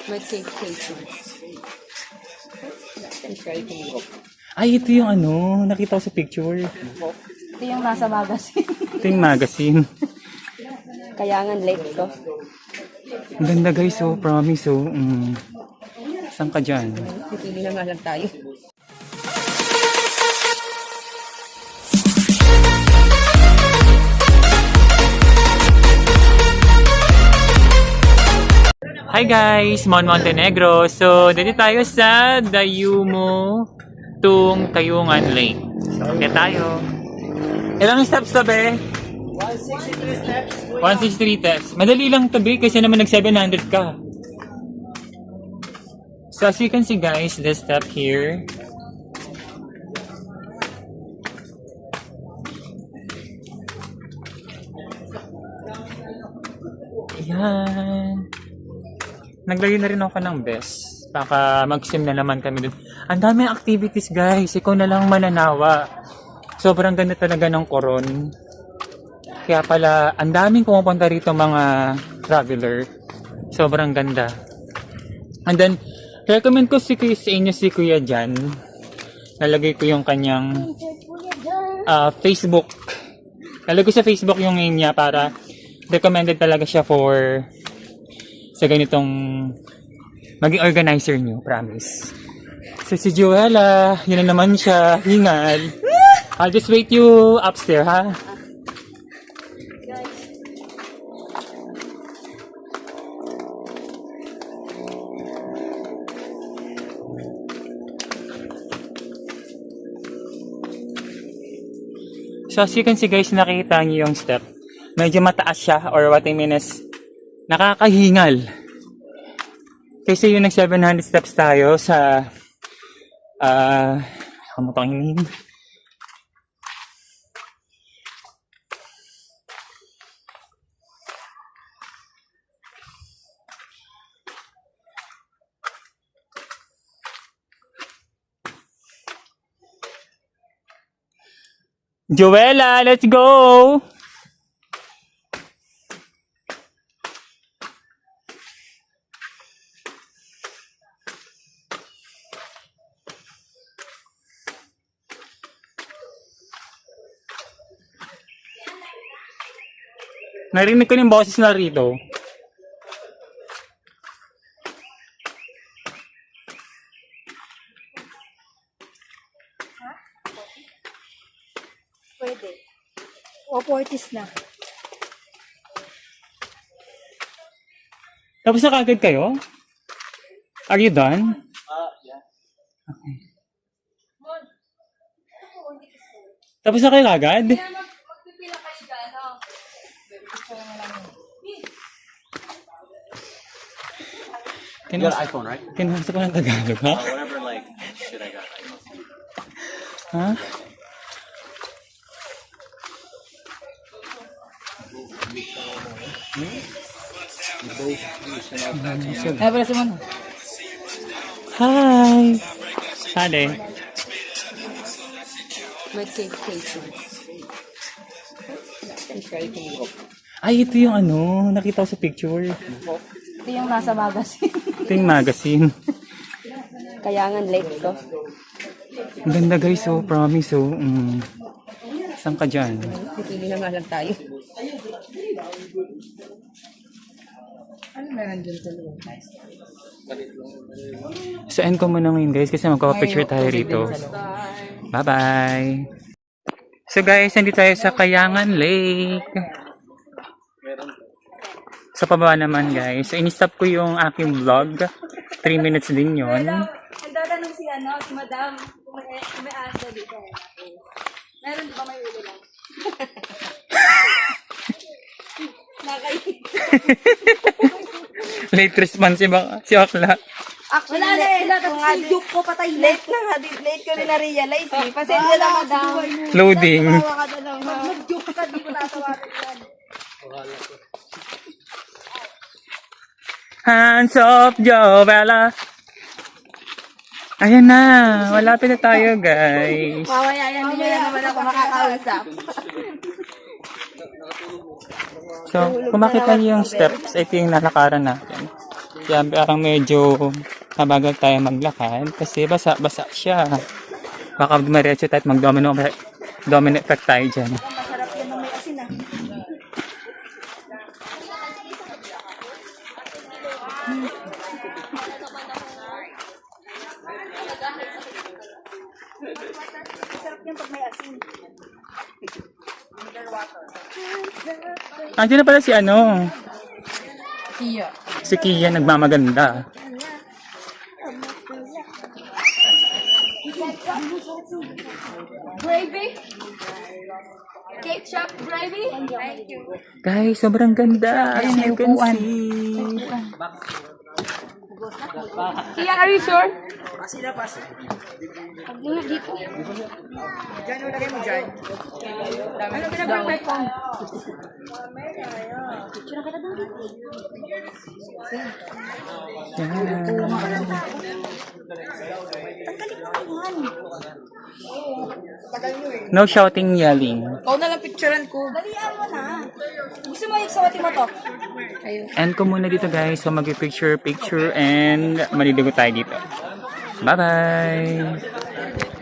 May cake. Ay, ito yung ano, nakita ko sa picture. Ito yung nasa magazine. Ito yung magazine. Kayangan Lake to. Ang ganda guys, oh, promise, oh. Saan ka dyan? Pipili na nga lang tayo. Hi guys, Mon Montenegro. So, dito tayo sa Dayumo Tung Tayungan Lake. Kaya tayo. Ilang steps to, be? 163 steps. 163 steps. Madali lang to, be, kasi naman nag 700 ka. So, as you can see guys, this step here. Ayan. Naglagay na rin ako ng best. Baka mag-sim na naman kami dun. Ang daming activities guys. Ikaw na lang mananawa. Sobrang ganda talaga ng Coron. Kaya pala, ang daming pumupunta rito mga traveler. Sobrang ganda. And then, recommend ko sa inyo si Kuya Jan. Nalagay ko yung kanyang Facebook. Nalagay ko sa Facebook yung name niya para recommended talaga siya for sa ganitong maging organizer nyo, promise. So si Joella, yun na naman siya, hingal. I'll just wait you upstairs, ha? So as you can see guys, nakita niyo yung step. Medyo mataas siya, or what I mean is, nakakahingal. Kasi yung nag 700 steps tayo sa ano tong hingin? Joella, let's go! Narinig ko yung boses na rito. Pwede. O, 40s na. Tapos na kagad kayo? Are you done? Yeah. Okay. Tapos na kayo kagad? Magpipila kayo dyan, no? You got an iPhone, right? Kinahasa ko ng Tagalog, ha? Whatever, like, shit I got. Ha? Ay, pala si Mono. Hi! Hale. May cake. Ay, ito yung ano, nakita ko sa picture. Ito yung nasa magazine. Ito yung magazine. Kayangan Lake to. Ang ganda guys, oh, promise, oh. Saan ka dyan? Pipili na nga lang tayo. Ano meron dyan sa loob? So, end ko muna ngayon guys kasi magpapapicture tayo rito. Bye-bye! So guys, nandito tayo sa Kayangan Lake. Sa pababa naman guys. So, in-stop ko yung aking vlog. 3 minutes din yun. Nagdatanong si Madam, kung may asa dito. Meron di ba may ulo lang? Nakaibig. Late response si Akla. Actually, kung nga joke ko patay late na nga. Late ko rin na-realize eh. Pasensya na Madam. Loading. Mag-joke ka, di ko natawarin yan. Hands up, Joella. Ayan na. Malapit na tayo, guys. Mamaya yan, hindi na naman ako makakausap. So, kung makita niyo yung steps, ito yung nalakaran natin. Kaya parang medyo mabagal tayo maglakad kasi basa-basa siya. Baka dumiretso tayo at mag-domino effect tayo dyan. Masarap yan ng may asin ah. Masarap yan pag may asin. Andiyan na pala si ano? Iya. Si Kia nagmamaganda. Gravy? Ketchup gravy? Thank you. Guys, sobrang ganda. As you can see. Kia, are you sure? Pasi na, pasi. Paglinga dito. Diyan, lagay mo dyan. Ano pinag-bring my phone? Picture kita dong dito. No shouting, yelling. Ikaw na lang picturean ko. Dalian mo na. Gusto mo iksawati mo to? Kayo. End ko muna dito guys. So mag-picture and maliligo tayo dito. Bye-bye!